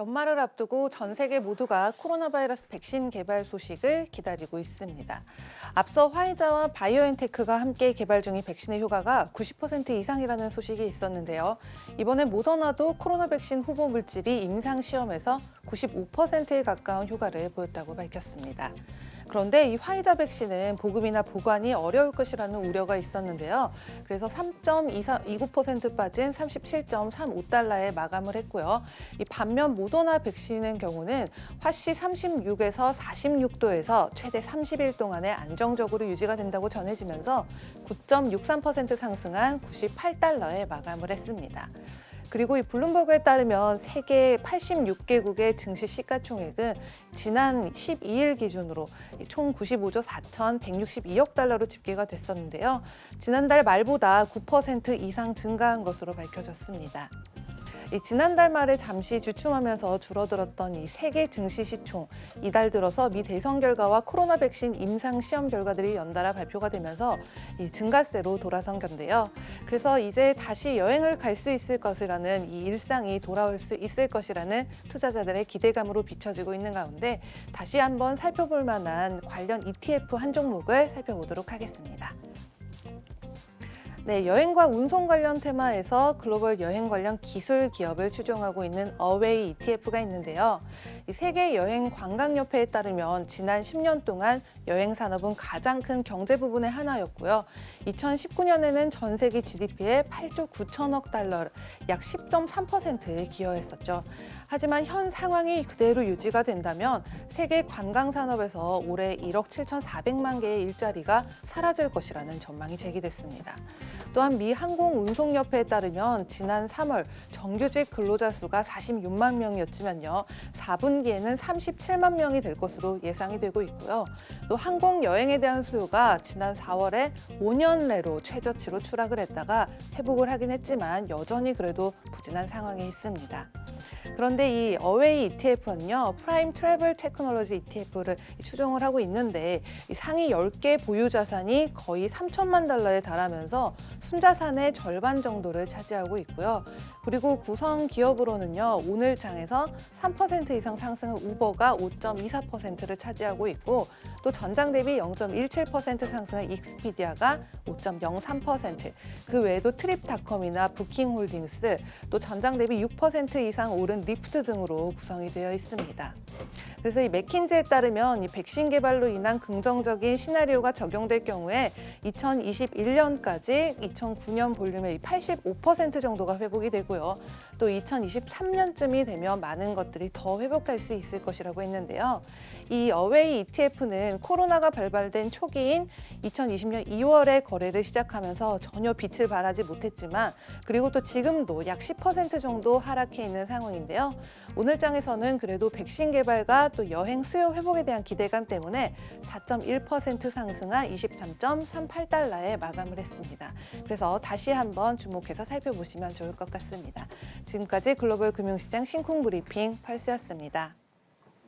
연말을 앞두고 전 세계 모두가 코로나 바이러스 백신 개발 소식을 기다리고 있습니다. 앞서 화이자와 바이오엔테크가 함께 개발 중인 백신의 효과가 90% 이상이라는 소식이 있었는데요. 이번에 모더나도 코로나 백신 후보 물질이 임상 시험에서 95%에 가까운 효과를 보였다고 밝혔습니다. 그런데 이 화이자 백신은 보급이나 보관이 어려울 것이라는 우려가 있었는데요. 그래서 3.29% 빠진 37.35달러에 마감을 했고요. 이 반면 모더나 백신의 경우는 화씨 36에서 46도에서 최대 30일 동안에 안정적으로 유지가 된다고 전해지면서 9.63% 상승한 98달러에 마감을 했습니다. 그리고 이 블룸버그에 따르면 세계 86개국의 증시 시가총액은 지난 12일 기준으로 총 95조 4,162억 달러로 집계가 됐었는데요. 지난달 말보다 9% 이상 증가한 것으로 밝혀졌습니다. 지난달 말에 잠시 주춤하면서 줄어들었던 이 세계 증시 시총, 이달 들어서 미 대선 결과와 코로나 백신 임상 시험 결과들이 연달아 발표가 되면서 이 증가세로 돌아선 건데요. 그래서 이제 다시 여행을 갈 수 있을 것이라는 이 일상이 돌아올 수 있을 것이라는 투자자들의 기대감으로 비춰지고 있는 가운데 다시 한번 살펴볼 만한 관련 ETF 한 종목을 살펴보도록 하겠습니다. 네, 여행과 운송 관련 테마에서 글로벌 여행 관련 기술 기업을 추종하고 있는 어웨이 ETF가 있는데요. 이 세계 여행 관광협회에 따르면 지난 10년 동안 여행 산업은 가장 큰 경제 부분의 하나였고요. 2019년에는 전 세계 GDP의 8조 9천억 달러, 약 10.3%에 기여했었죠. 하지만 현 상황이 그대로 유지가 된다면 세계 관광 산업에서 올해 1억 7,400만 개의 일자리가 사라질 것이라는 전망이 제기됐습니다. 또한 미 항공운송협회에 따르면 지난 3월 정규직 근로자 수가 46만 명이었지만요. 4분기에는 37만 명이 될 것으로 예상이 되고 있고요. 또 항공여행에 대한 수요가 지난 4월에 5년 내로 최저치로 추락을 했다가 회복을 하긴 했지만 여전히 그래도 부진한 상황에 있습니다. 그런데 이 어웨이 ETF는요, 프라임 트래블 테크놀로지 ETF를 추종을 하고 있는데 이 상위 10개 보유 자산이 거의 3천만 달러에 달하면서 순자산의 절반 정도를 차지하고 있고요. 그리고 구성 기업으로는요, 오늘 장에서 3% 이상 상승한 우버가 5.24%를 차지하고 있고 또 전장 대비 0.17% 상승한 익스피디아가 5.03%, 그 외에도 트립닷컴이나 부킹홀딩스, 또 전장 대비 6% 이상 오른 리프트 등으로 구성이 되어 있습니다. 그래서 이 맥킨지에 따르면 이 백신 개발로 인한 긍정적인 시나리오가 적용될 경우에 2021년까지 2009년 볼륨의 85% 정도가 회복이 되고요. 또 2023년쯤이 되면 많은 것들이 더 회복할 수 있을 것이라고 했는데요. 이 어웨이 ETF는 코로나가 발발된 초기인 2020년 2월에 거래를 시작하면서 전혀 빛을 발하지 못했지만 그리고 또 지금도 약 10% 정도 하락해 있는 상황인데요. 오늘 장에서는 그래도 백신 개발과 또 여행 수요 회복에 대한 기대감 때문에 4.1% 상승한 23.38달러에 마감을 했습니다. 그래서 다시 한번 주목해서 살펴보시면 좋을 것 같습니다. 지금까지 글로벌 금융시장 신쿵 브리핑 펄스였습니다.